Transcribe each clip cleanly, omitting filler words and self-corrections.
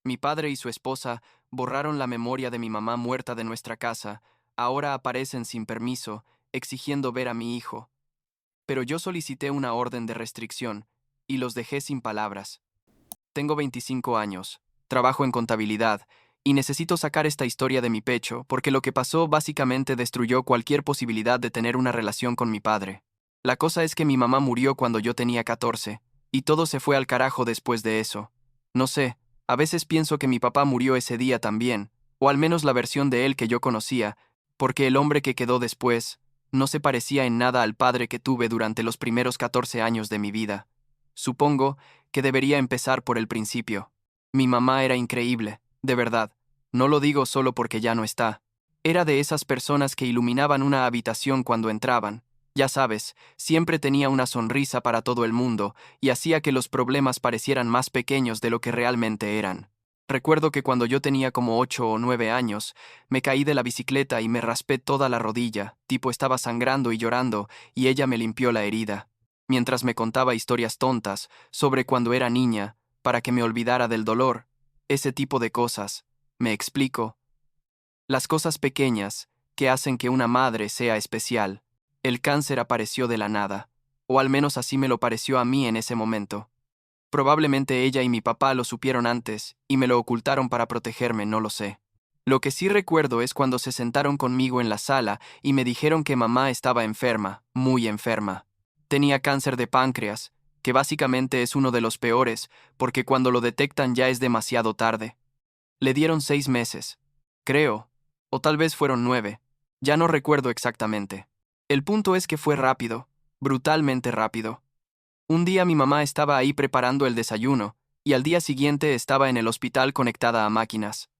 Mi padre y su esposa borraron la memoria de mi mamá muerta de nuestra casa. Ahora aparecen sin permiso, exigiendo ver a mi hijo. Pero yo solicité una orden de restricción y los dejé sin palabras. Tengo 25 años, trabajo en contabilidad y necesito sacar esta historia de mi pecho porque lo que pasó básicamente destruyó cualquier posibilidad de tener una relación con mi padre. La cosa es que mi mamá murió cuando yo tenía 14 y todo se fue al carajo después de eso. No sé, a veces pienso que mi papá murió ese día también, o al menos la versión de él que yo conocía, porque el hombre que quedó después no se parecía en nada al padre que tuve durante los primeros 14 años de mi vida. Supongo que debería empezar por el principio. Mi mamá era increíble, de verdad. No lo digo solo porque ya no está. Era de esas personas que iluminaban una habitación cuando entraban. Ya sabes, siempre tenía una sonrisa para todo el mundo y hacía que los problemas parecieran más pequeños de lo que realmente eran. Recuerdo que cuando yo tenía como 8 o 9 años, me caí de la bicicleta y me raspé toda la rodilla, tipo estaba sangrando y llorando, y ella me limpió la herida mientras me contaba historias tontas sobre cuando era niña, para que me olvidara del dolor, ese tipo de cosas. Me explico. Las cosas pequeñas que hacen que una madre sea especial. El cáncer apareció de la nada, o al menos así me lo pareció a mí en ese momento. Probablemente ella y mi papá lo supieron antes y me lo ocultaron para protegerme, no lo sé. Lo que sí recuerdo es cuando se sentaron conmigo en la sala y me dijeron que mamá estaba enferma, muy enferma. Tenía cáncer de páncreas, que básicamente es uno de los peores, porque cuando lo detectan ya es demasiado tarde. Le dieron 6 meses, creo, o tal vez fueron 9, ya no recuerdo exactamente. El punto es que fue rápido, brutalmente rápido. Un día mi mamá estaba ahí preparando el desayuno, y al día siguiente estaba en el hospital conectada a máquinas.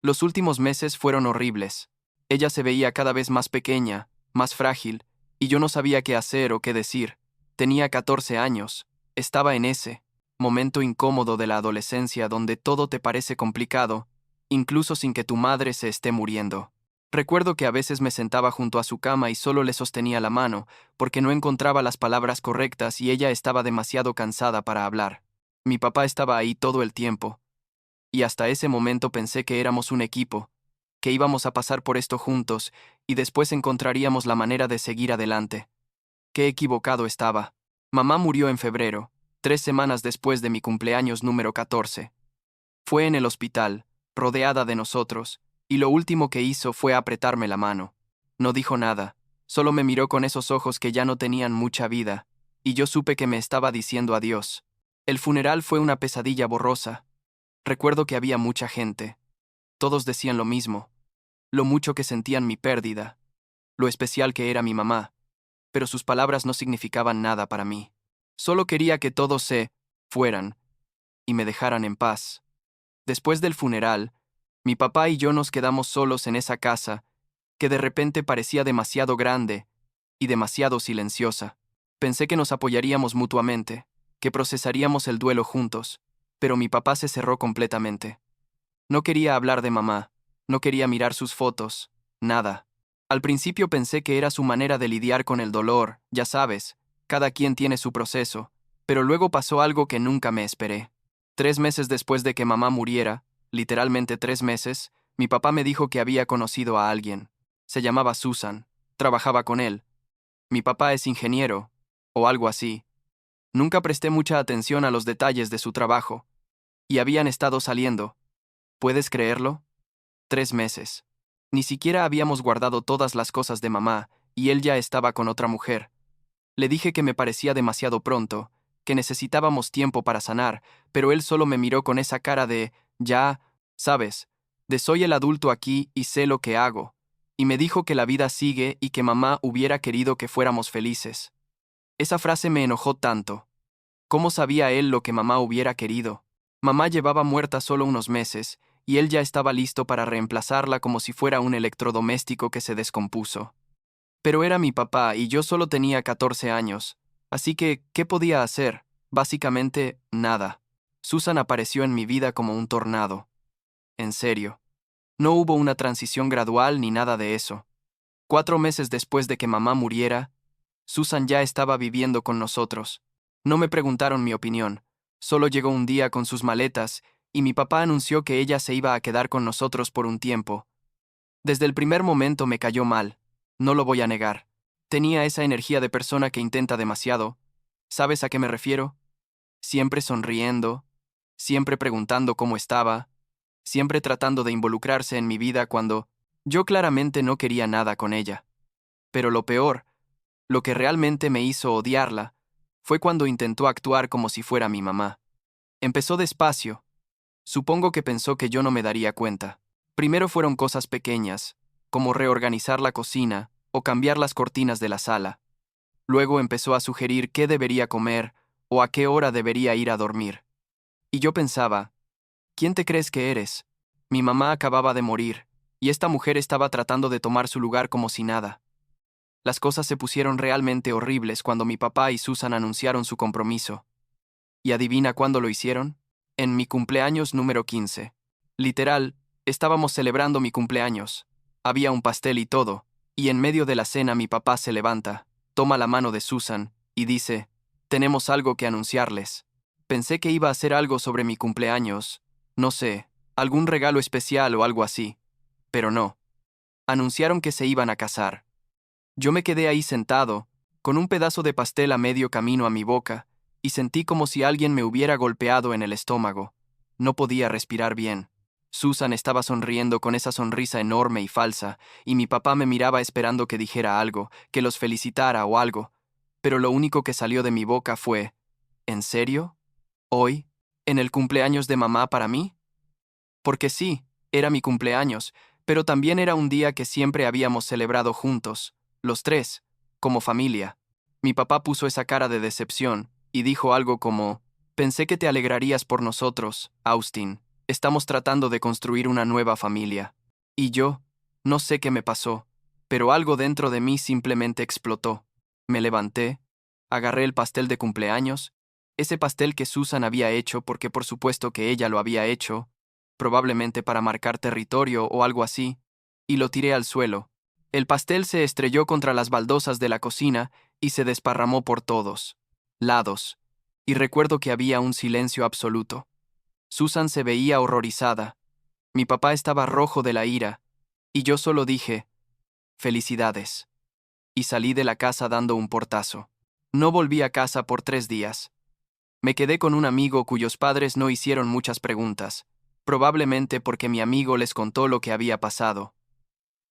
Los últimos meses fueron horribles. Ella se veía cada vez más pequeña, más frágil, y yo no sabía qué hacer o qué decir. Tenía 14 años, estaba en ese momento incómodo de la adolescencia donde todo te parece complicado, incluso sin que tu madre se esté muriendo. Recuerdo que a veces me sentaba junto a su cama y solo le sostenía la mano, porque no encontraba las palabras correctas y ella estaba demasiado cansada para hablar. Mi papá estaba ahí todo el tiempo, y hasta ese momento pensé que éramos un equipo, que íbamos a pasar por esto juntos y después encontraríamos la manera de seguir adelante. Qué equivocado estaba. Mamá murió en febrero, 3 semanas después de mi cumpleaños número 14. Fue en el hospital, rodeada de nosotros, y lo último que hizo fue apretarme la mano. No dijo nada, solo me miró con esos ojos que ya no tenían mucha vida, y yo supe que me estaba diciendo adiós. El funeral fue una pesadilla borrosa. Recuerdo que había mucha gente. Todos decían lo mismo, lo mucho que sentían mi pérdida, lo especial que era mi mamá, pero sus palabras no significaban nada para mí. Solo quería que todos se fueran y me dejaran en paz. Después del funeral, mi papá y yo nos quedamos solos en esa casa, que de repente parecía demasiado grande y demasiado silenciosa. Pensé que nos apoyaríamos mutuamente, que procesaríamos el duelo juntos, pero mi papá se cerró completamente. No quería hablar de mamá, no quería mirar sus fotos, nada. Al principio pensé que era su manera de lidiar con el dolor, ya sabes, cada quien tiene su proceso, pero luego pasó algo que nunca me esperé. 3 meses después de que mamá muriera, literalmente 3 meses, mi papá me dijo que había conocido a alguien. Se llamaba Susan, trabajaba con él. Mi papá es ingeniero, o algo así. Nunca presté mucha atención a los detalles de su trabajo, y habían estado saliendo. ¿Puedes creerlo? 3 meses. Ni siquiera habíamos guardado todas las cosas de mamá, y él ya estaba con otra mujer. Le dije que me parecía demasiado pronto, que necesitábamos tiempo para sanar, pero él solo me miró con esa cara de, ya, sabes, de soy el adulto aquí y sé lo que hago, y me dijo que la vida sigue y que mamá hubiera querido que fuéramos felices. Esa frase me enojó tanto. ¿Cómo sabía él lo que mamá hubiera querido? Mamá llevaba muerta solo unos meses, y él ya estaba listo para reemplazarla como si fuera un electrodoméstico que se descompuso. Pero era mi papá y yo solo tenía 14 años, así que, ¿qué podía hacer? Básicamente, nada. Susan apareció en mi vida como un tornado. En serio. No hubo una transición gradual ni nada de eso. 4 meses después de que mamá muriera, Susan ya estaba viviendo con nosotros. No me preguntaron mi opinión, solo llegó un día con sus maletas y mi papá anunció que ella se iba a quedar con nosotros por un tiempo. Desde el primer momento me cayó mal, no lo voy a negar. Tenía esa energía de persona que intenta demasiado. ¿Sabes a qué me refiero? Siempre sonriendo, siempre preguntando cómo estaba, siempre tratando de involucrarse en mi vida cuando yo claramente no quería nada con ella. Pero lo peor, lo que realmente me hizo odiarla, fue cuando intentó actuar como si fuera mi mamá. Empezó despacio. Supongo que pensó que yo no me daría cuenta. Primero fueron cosas pequeñas, como reorganizar la cocina o cambiar las cortinas de la sala. Luego empezó a sugerir qué debería comer o a qué hora debería ir a dormir. Y yo pensaba, ¿quién te crees que eres? Mi mamá acababa de morir, y esta mujer estaba tratando de tomar su lugar como si nada. Las cosas se pusieron realmente horribles cuando mi papá y Susan anunciaron su compromiso. ¿Y adivina cuándo lo hicieron? En mi cumpleaños número 15. Literal, estábamos celebrando mi cumpleaños. Había un pastel y todo, y en medio de la cena mi papá se levanta, toma la mano de Susan, y dice, «Tenemos algo que anunciarles». Pensé que iba a hacer algo sobre mi cumpleaños, no sé, algún regalo especial o algo así. Pero no. Anunciaron que se iban a casar. Yo me quedé ahí sentado, con un pedazo de pastel a medio camino a mi boca, y sentí como si alguien me hubiera golpeado en el estómago. No podía respirar bien. Susan estaba sonriendo con esa sonrisa enorme y falsa, y mi papá me miraba esperando que dijera algo, que los felicitara o algo. Pero lo único que salió de mi boca fue, ¿en serio? ¿Hoy? ¿En el cumpleaños de mamá para mí? Porque sí, era mi cumpleaños, pero también era un día que siempre habíamos celebrado juntos, los tres, como familia. Mi papá puso esa cara de decepción y dijo algo como, «Pensé que te alegrarías por nosotros, Austin. Estamos tratando de construir una nueva familia». Y yo, no sé qué me pasó, pero algo dentro de mí simplemente explotó. Me levanté, agarré el pastel de cumpleaños, ese pastel que Susan había hecho porque por supuesto que ella lo había hecho, probablemente para marcar territorio o algo así, y lo tiré al suelo. El pastel se estrelló contra las baldosas de la cocina y se desparramó por todos lados, y recuerdo que había un silencio absoluto. Susan se veía horrorizada, mi papá estaba rojo de la ira, y yo solo dije, «Felicidades», y salí de la casa dando un portazo. No volví a casa por 3 días. Me quedé con un amigo cuyos padres no hicieron muchas preguntas, probablemente porque mi amigo les contó lo que había pasado.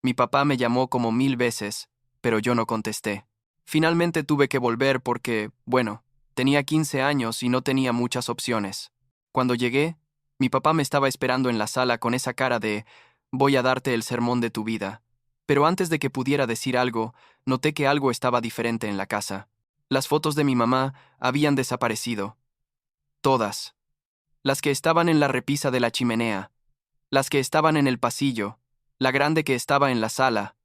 Mi papá me llamó como 1000 veces, pero yo no contesté. Finalmente tuve que volver porque, bueno, tenía 15 años y no tenía muchas opciones. Cuando llegué, mi papá me estaba esperando en la sala con esa cara de, «Voy a darte el sermón de tu vida». Pero antes de que pudiera decir algo, noté que algo estaba diferente en la casa. Las fotos de mi mamá habían desaparecido. Todas. Las que estaban en la repisa de la chimenea, las que estaban en el pasillo, la grande que estaba en la sala,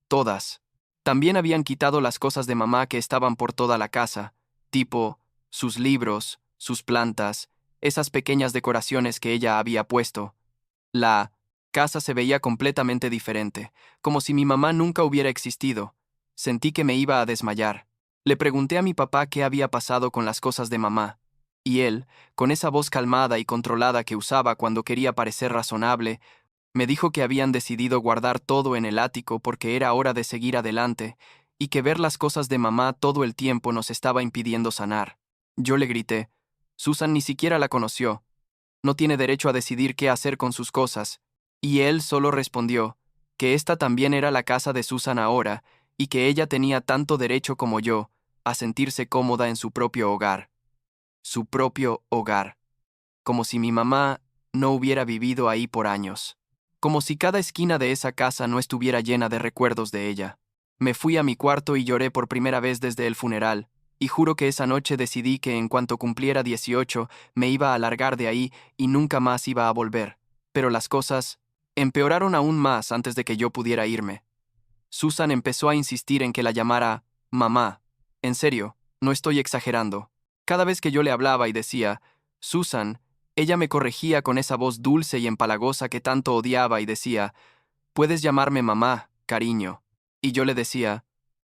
todas. También habían quitado las cosas de mamá que estaban por toda la casa, tipo sus libros, sus plantas, esas pequeñas decoraciones que ella había puesto. La casa se veía completamente diferente, como si mi mamá nunca hubiera existido. Sentí que me iba a desmayar. Le pregunté a mi papá qué había pasado con las cosas de mamá, y él, con esa voz calmada y controlada que usaba cuando quería parecer razonable, me dijo que habían decidido guardar todo en el ático porque era hora de seguir adelante, y que ver las cosas de mamá todo el tiempo nos estaba impidiendo sanar. Yo le grité, «Susan ni siquiera la conoció. No tiene derecho a decidir qué hacer con sus cosas», y él solo respondió, que esta también era la casa de Susan ahora, y que ella tenía tanto derecho como yo a sentirse cómoda en su propio hogar. Su propio hogar. Como si mi mamá no hubiera vivido ahí por años. Como si cada esquina de esa casa no estuviera llena de recuerdos de ella. Me fui a mi cuarto y lloré por primera vez desde el funeral, y juro que esa noche decidí que en cuanto cumpliera 18 me iba a largar de ahí y nunca más iba a volver. Pero las cosas empeoraron aún más antes de que yo pudiera irme. Susan empezó a insistir en que la llamara mamá. En serio, no estoy exagerando. Cada vez que yo le hablaba y decía, «Susan», ella me corregía con esa voz dulce y empalagosa que tanto odiaba y decía, «Puedes llamarme mamá, cariño». Y yo le decía,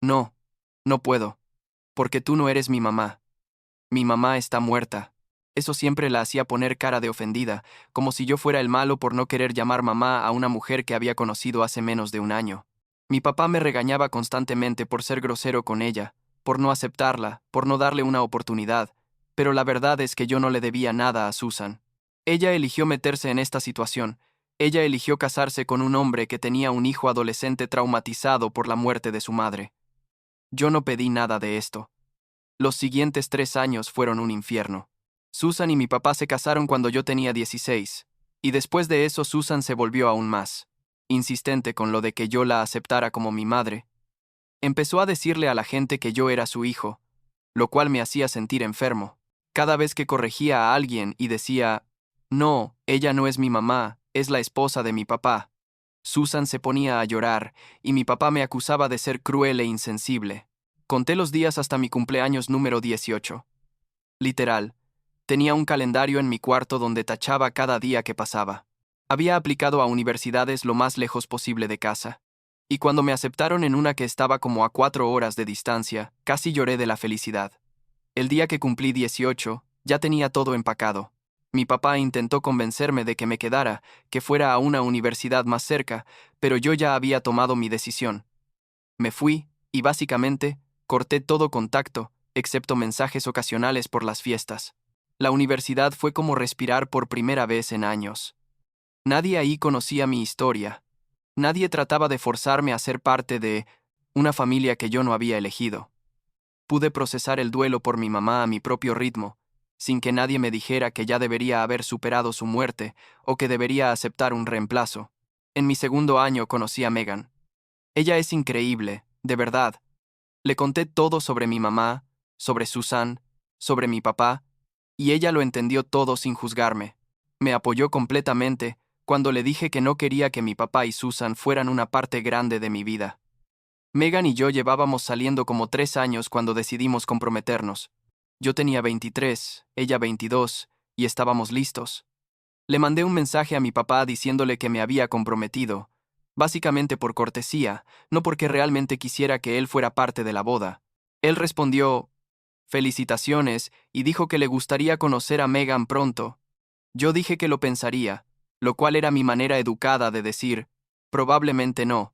«No, no puedo, porque tú no eres mi mamá. Mi mamá está muerta». Eso siempre la hacía poner cara de ofendida, como si yo fuera el malo por no querer llamar mamá a una mujer que había conocido hace menos de un año. Mi papá me regañaba constantemente por ser grosero con ella, por no aceptarla, por no darle una oportunidad, pero la verdad es que yo no le debía nada a Susan. Ella eligió meterse en esta situación. Ella eligió casarse con un hombre que tenía un hijo adolescente traumatizado por la muerte de su madre. Yo no pedí nada de esto. Los siguientes 3 años fueron un infierno. Susan y mi papá se casaron cuando yo tenía 16, y después de eso Susan se volvió aún más insistente con lo de que yo la aceptara como mi madre. Empezó a decirle a la gente que yo era su hijo, lo cual me hacía sentir enfermo. Cada vez que corregía a alguien y decía, no, ella no es mi mamá, es la esposa de mi papá, Susan se ponía a llorar y mi papá me acusaba de ser cruel e insensible. Conté los días hasta mi cumpleaños número 18. Literal, tenía un calendario en mi cuarto donde tachaba cada día que pasaba. Había aplicado a universidades lo más lejos posible de casa. Y cuando me aceptaron en una que estaba como a 4 horas de distancia, casi lloré de la felicidad. El día que cumplí 18, ya tenía todo empacado. Mi papá intentó convencerme de que me quedara, que fuera a una universidad más cerca, pero yo ya había tomado mi decisión. Me fui, y básicamente, corté todo contacto, excepto mensajes ocasionales por las fiestas. La universidad fue como respirar por primera vez en años. Nadie ahí conocía mi historia. Nadie trataba de forzarme a ser parte de una familia que yo no había elegido. Pude procesar el duelo por mi mamá a mi propio ritmo, sin que nadie me dijera que ya debería haber superado su muerte o que debería aceptar un reemplazo. En mi segundo año conocí a Megan. Ella es increíble, de verdad. Le conté todo sobre mi mamá, sobre Susan, sobre mi papá, y ella lo entendió todo sin juzgarme. Me apoyó completamente cuando le dije que no quería que mi papá y Susan fueran una parte grande de mi vida. Megan y yo llevábamos saliendo como 3 años cuando decidimos comprometernos. Yo tenía 23, ella 22, y estábamos listos. Le mandé un mensaje a mi papá diciéndole que me había comprometido, básicamente por cortesía, no porque realmente quisiera que él fuera parte de la boda. Él respondió, felicitaciones, y dijo que le gustaría conocer a Megan pronto. Yo dije que lo pensaría, lo cual era mi manera educada de decir, probablemente no.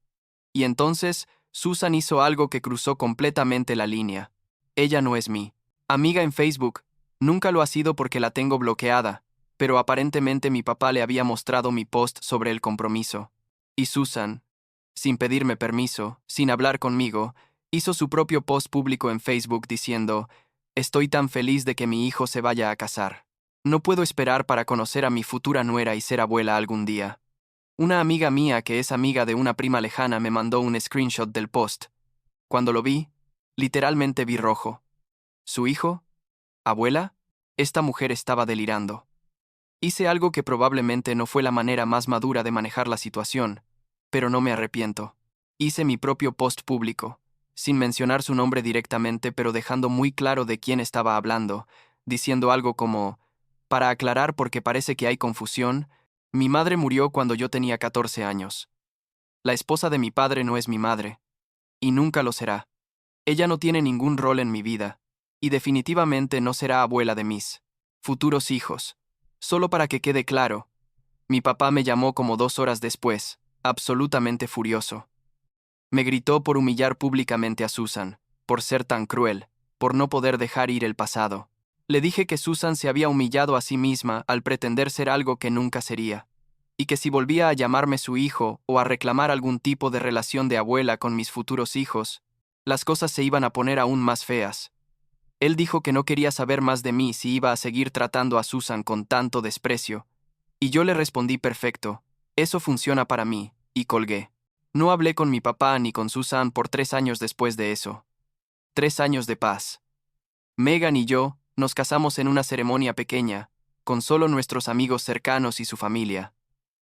Y entonces, Susan hizo algo que cruzó completamente la línea. Ella no es mi amiga en Facebook, nunca lo ha sido porque la tengo bloqueada, pero aparentemente mi papá le había mostrado mi post sobre el compromiso. Y Susan, sin pedirme permiso, sin hablar conmigo, hizo su propio post público en Facebook diciendo, estoy tan feliz de que mi hijo se vaya a casar. No puedo esperar para conocer a mi futura nuera y ser abuela algún día. Una amiga mía que es amiga de una prima lejana me mandó un screenshot del post. Cuando lo vi, literalmente vi rojo. ¿Su hijo? ¿Abuela? Esta mujer estaba delirando. Hice algo que probablemente no fue la manera más madura de manejar la situación, pero no me arrepiento. Hice mi propio post público, sin mencionar su nombre directamente, pero dejando muy claro de quién estaba hablando, diciendo algo como, para aclarar porque parece que hay confusión, mi madre murió cuando yo tenía 14 años. La esposa de mi padre no es mi madre, y nunca lo será. Ella no tiene ningún rol en mi vida, y definitivamente no será abuela de mis futuros hijos. Solo para que quede claro, mi papá me llamó como 2 horas después, absolutamente furioso. Me gritó por humillar públicamente a Susan, por ser tan cruel, por no poder dejar ir el pasado. Le dije que Susan se había humillado a sí misma al pretender ser algo que nunca sería, y que si volvía a llamarme su hijo o a reclamar algún tipo de relación de abuela con mis futuros hijos, las cosas se iban a poner aún más feas. Él dijo que no quería saber más de mí si iba a seguir tratando a Susan con tanto desprecio, y yo le respondí perfecto, eso funciona para mí, y colgué. No hablé con mi papá ni con Susan por 3 años después de eso. 3 años de paz. Megan y yo nos casamos en una ceremonia pequeña, con solo nuestros amigos cercanos y su familia.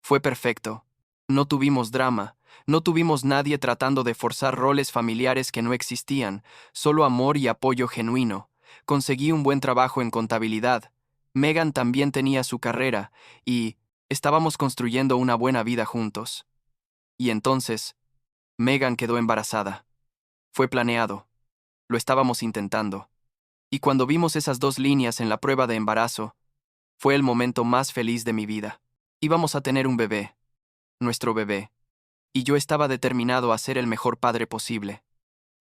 Fue perfecto. No tuvimos drama, no tuvimos nadie tratando de forzar roles familiares que no existían, solo amor y apoyo genuino. Conseguí un buen trabajo en contabilidad. Megan también tenía su carrera, y estábamos construyendo una buena vida juntos. Y entonces, Megan quedó embarazada. Fue planeado. Lo estábamos intentando. Y cuando vimos esas 2 líneas en la prueba de embarazo, fue el momento más feliz de mi vida. Íbamos a tener un bebé, nuestro bebé, y yo estaba determinado a ser el mejor padre posible.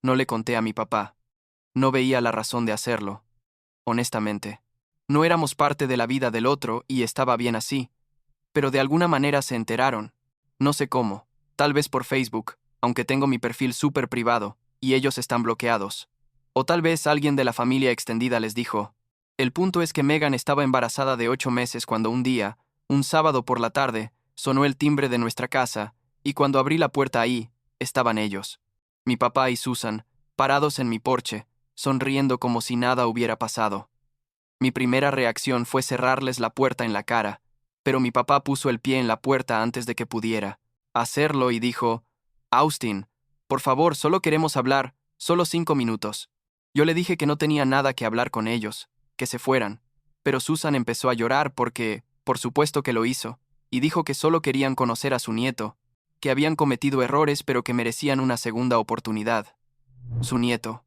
No le conté a mi papá. No veía la razón de hacerlo, honestamente. No éramos parte de la vida del otro y estaba bien así, pero de alguna manera se enteraron. No sé cómo, tal vez por Facebook, aunque tengo mi perfil súper privado, y ellos están bloqueados. O tal vez alguien de la familia extendida les dijo. El punto es que Megan estaba embarazada de 8 meses cuando un día, un sábado por la tarde, sonó el timbre de nuestra casa, y cuando abrí la puerta ahí, estaban ellos. Mi papá y Susan, parados en mi porche, sonriendo como si nada hubiera pasado. Mi primera reacción fue cerrarles la puerta en la cara, pero mi papá puso el pie en la puerta antes de que pudiera hacerlo y dijo, Austin, por favor, solo queremos hablar, solo 5 minutos. Yo le dije que no tenía nada que hablar con ellos, que se fueran, pero Susan empezó a llorar porque, por supuesto que lo hizo, y dijo que solo querían conocer a su nieto, que habían cometido errores pero que merecían una segunda oportunidad. Su nieto.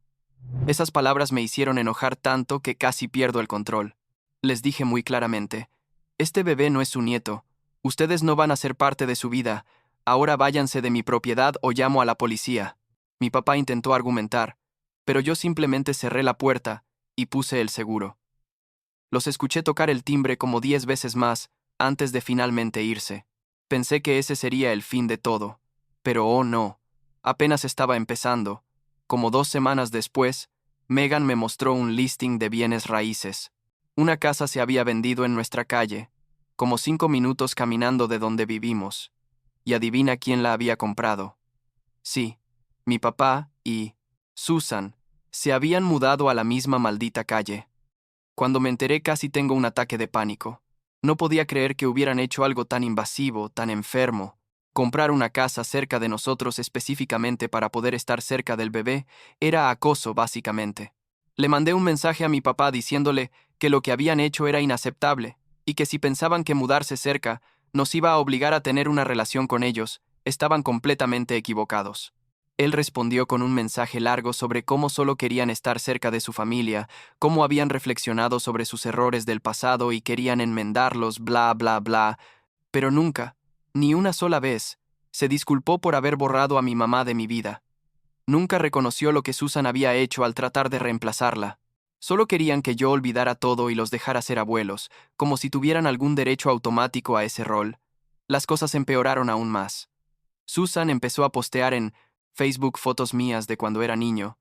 Esas palabras me hicieron enojar tanto que casi pierdo el control. Les dije muy claramente, este bebé no es su nieto, ustedes no van a ser parte de su vida, ahora váyanse de mi propiedad o llamo a la policía. Mi papá intentó argumentar, pero yo simplemente cerré la puerta y puse el seguro. Los escuché tocar el timbre como 10 veces más antes de finalmente irse. Pensé que ese sería el fin de todo, pero oh no, apenas estaba empezando. Como 2 semanas después, Megan me mostró un listing de bienes raíces. Una casa se había vendido en nuestra calle, como 5 minutos caminando de donde vivimos. Y adivina quién la había comprado. Sí, mi papá y Susan se habían mudado a la misma maldita calle. Cuando me enteré casi tengo un ataque de pánico. No podía creer que hubieran hecho algo tan invasivo, tan enfermo. Comprar una casa cerca de nosotros específicamente para poder estar cerca del bebé era acoso, básicamente. Le mandé un mensaje a mi papá diciéndole que lo que habían hecho era inaceptable, y que si pensaban que mudarse cerca nos iba a obligar a tener una relación con ellos, estaban completamente equivocados. Él respondió con un mensaje largo sobre cómo solo querían estar cerca de su familia, cómo habían reflexionado sobre sus errores del pasado y querían enmendarlos, bla, bla, bla, pero nunca, ni una sola vez, se disculpó por haber borrado a mi mamá de mi vida. Nunca reconoció lo que Susan había hecho al tratar de reemplazarla. Solo querían que yo olvidara todo y los dejara ser abuelos, como si tuvieran algún derecho automático a ese rol. Las cosas empeoraron aún más. Susan empezó a postear en Facebook fotos mías de cuando era niño.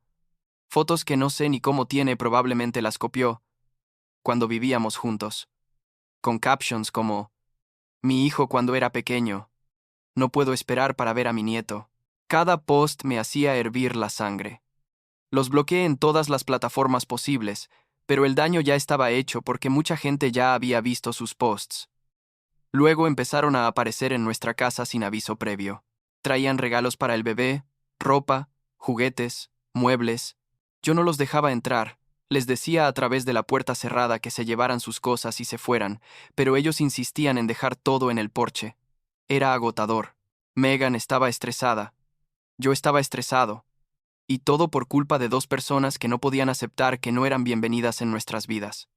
Fotos que no sé ni cómo tiene, probablemente las copió, cuando vivíamos juntos. Con captions como, mi hijo cuando era pequeño. No puedo esperar para ver a mi nieto. Cada post me hacía hervir la sangre. Los bloqueé en todas las plataformas posibles, pero el daño ya estaba hecho porque mucha gente ya había visto sus posts. Luego empezaron a aparecer en nuestra casa sin aviso previo. Traían regalos para el bebé, ropa, juguetes, muebles. Yo no los dejaba entrar. Les decía a través de la puerta cerrada que se llevaran sus cosas y se fueran, pero ellos insistían en dejar todo en el porche. Era agotador. Megan estaba estresada. Yo estaba estresado. Y todo por culpa de 2 personas que no podían aceptar que no eran bienvenidas en nuestras vidas.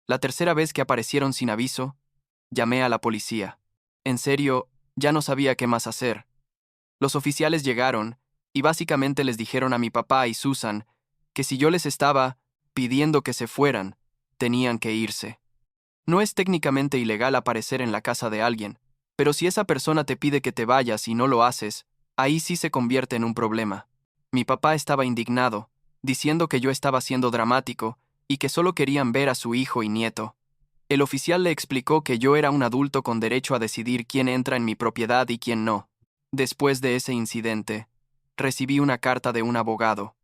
La tercera vez que aparecieron sin aviso, llamé a la policía. En serio, ya no sabía qué más hacer. Los oficiales llegaron y básicamente les dijeron a mi papá y Susan que si yo les estaba pidiendo que se fueran, tenían que irse. No es técnicamente ilegal aparecer en la casa de alguien, pero si esa persona te pide que te vayas y no lo haces, ahí sí se convierte en un problema. Mi papá estaba indignado, diciendo que yo estaba siendo dramático y que solo querían ver a su hijo y nieto. El oficial le explicó que yo era un adulto con derecho a decidir quién entra en mi propiedad y quién no. Después de ese incidente, recibí una carta de un abogado.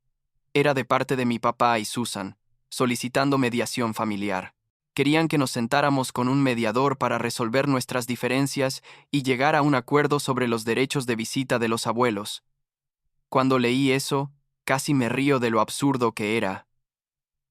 Era de parte de mi papá y Susan, solicitando mediación familiar. Querían que nos sentáramos con un mediador para resolver nuestras diferencias y llegar a un acuerdo sobre los derechos de visita de los abuelos. Cuando leí eso, casi me río de lo absurdo que era.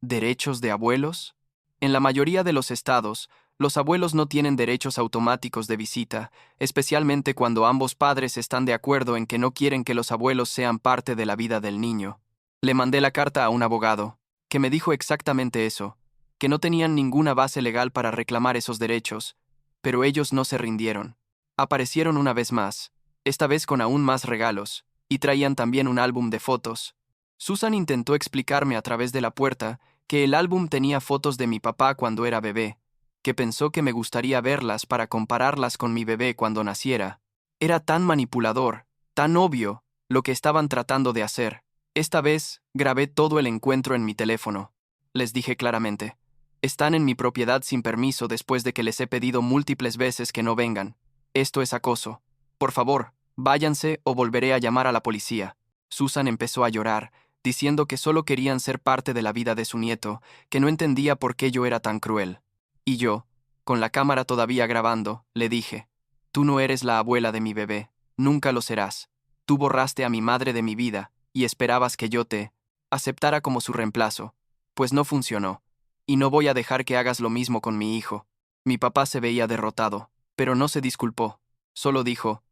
¿Derechos de abuelos? En la mayoría de los estados, los abuelos no tienen derechos automáticos de visita, especialmente cuando ambos padres están de acuerdo en que no quieren que los abuelos sean parte de la vida del niño. Le mandé la carta a un abogado. que me dijo exactamente eso, que no tenían ninguna base legal para reclamar esos derechos, pero ellos no se rindieron. Aparecieron una vez más, esta vez con aún más regalos, y traían también un álbum de fotos. Susan intentó explicarme a través de la puerta que el álbum tenía fotos de mi papá cuando era bebé, que pensó que me gustaría verlas para compararlas con mi bebé cuando naciera. Era tan manipulador, tan obvio, lo que estaban tratando de hacer. Esta vez, grabé todo el encuentro en mi teléfono. Les dije claramente, están en mi propiedad sin permiso después de que les he pedido múltiples veces que no vengan. Esto es acoso. Por favor, váyanse o volveré a llamar a la policía. Susan empezó a llorar, diciendo que solo querían ser parte de la vida de su nieto, que no entendía por qué yo era tan cruel. Y yo, con la cámara todavía grabando, le dije, tú no eres la abuela de mi bebé, nunca lo serás. Tú borraste a mi madre de mi vida, y esperabas que yo te aceptara como su reemplazo, pues no funcionó. Y no voy a dejar que hagas lo mismo con mi hijo. Mi papá se veía derrotado, pero no se disculpó. Solo dijo,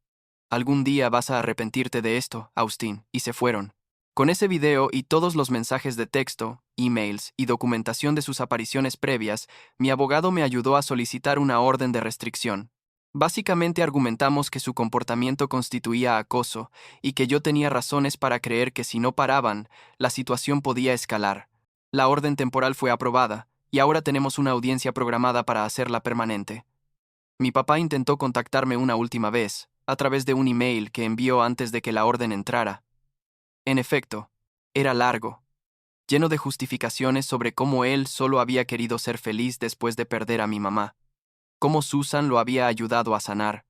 algún día vas a arrepentirte de esto, Austin, y se fueron. Con ese video y todos los mensajes de texto, emails y documentación de sus apariciones previas, mi abogado me ayudó a solicitar una orden de restricción. Básicamente argumentamos que su comportamiento constituía acoso y que yo tenía razones para creer que si no paraban, la situación podía escalar. La orden temporal fue aprobada, y ahora tenemos una audiencia programada para hacerla permanente. Mi papá intentó contactarme una última vez, a través de un email que envió antes de que la orden entrara. En efecto, era largo, lleno de justificaciones sobre cómo él solo había querido ser feliz después de perder a mi mamá, cómo Susan lo había ayudado a sanar,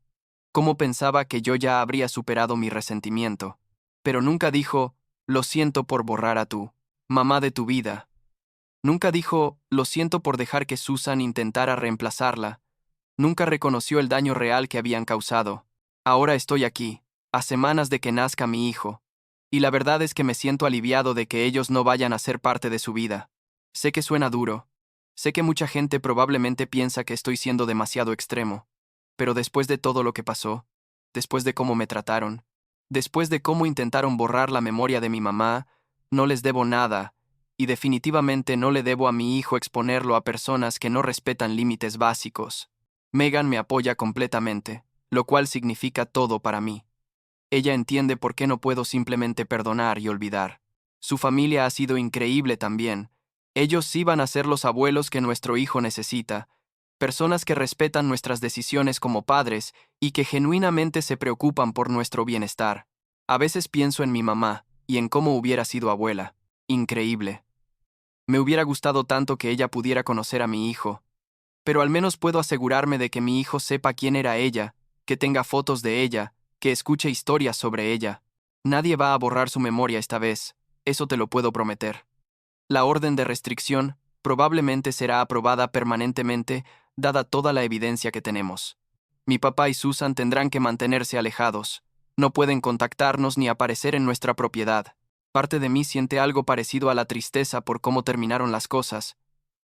cómo pensaba que yo ya habría superado mi resentimiento, pero nunca dijo, lo siento por borrar a tu mamá de tu vida. Nunca dijo, lo siento por dejar que Susan intentara reemplazarla. Nunca reconoció el daño real que habían causado. Ahora estoy aquí, a semanas de que nazca mi hijo, y la verdad es que me siento aliviado de que ellos no vayan a ser parte de su vida. Sé que suena duro, sé que mucha gente probablemente piensa que estoy siendo demasiado extremo, pero después de todo lo que pasó, después de cómo me trataron, después de cómo intentaron borrar la memoria de mi mamá, no les debo nada, y definitivamente no le debo a mi hijo exponerlo a personas que no respetan límites básicos. Megan me apoya completamente, lo cual significa todo para mí. Ella entiende por qué no puedo simplemente perdonar y olvidar. Su familia ha sido increíble también. Ellos sí van a ser los abuelos que nuestro hijo necesita, personas que respetan nuestras decisiones como padres y que genuinamente se preocupan por nuestro bienestar. A veces pienso en mi mamá y en cómo hubiera sido abuela. Increíble. Me hubiera gustado tanto que ella pudiera conocer a mi hijo, pero al menos puedo asegurarme de que mi hijo sepa quién era ella, que tenga fotos de ella, que escuche historias sobre ella. Nadie va a borrar su memoria esta vez, eso te lo puedo prometer. La orden de restricción probablemente será aprobada permanentemente, dada toda la evidencia que tenemos. Mi papá y Susan tendrán que mantenerse alejados. No pueden contactarnos ni aparecer en nuestra propiedad. Parte de mí siente algo parecido a la tristeza por cómo terminaron las cosas,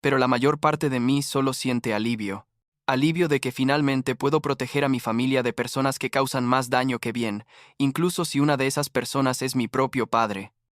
pero la mayor parte de mí solo siente alivio. Alivio de que finalmente puedo proteger a mi familia de personas que causan más daño que bien, incluso si una de esas personas es mi propio padre.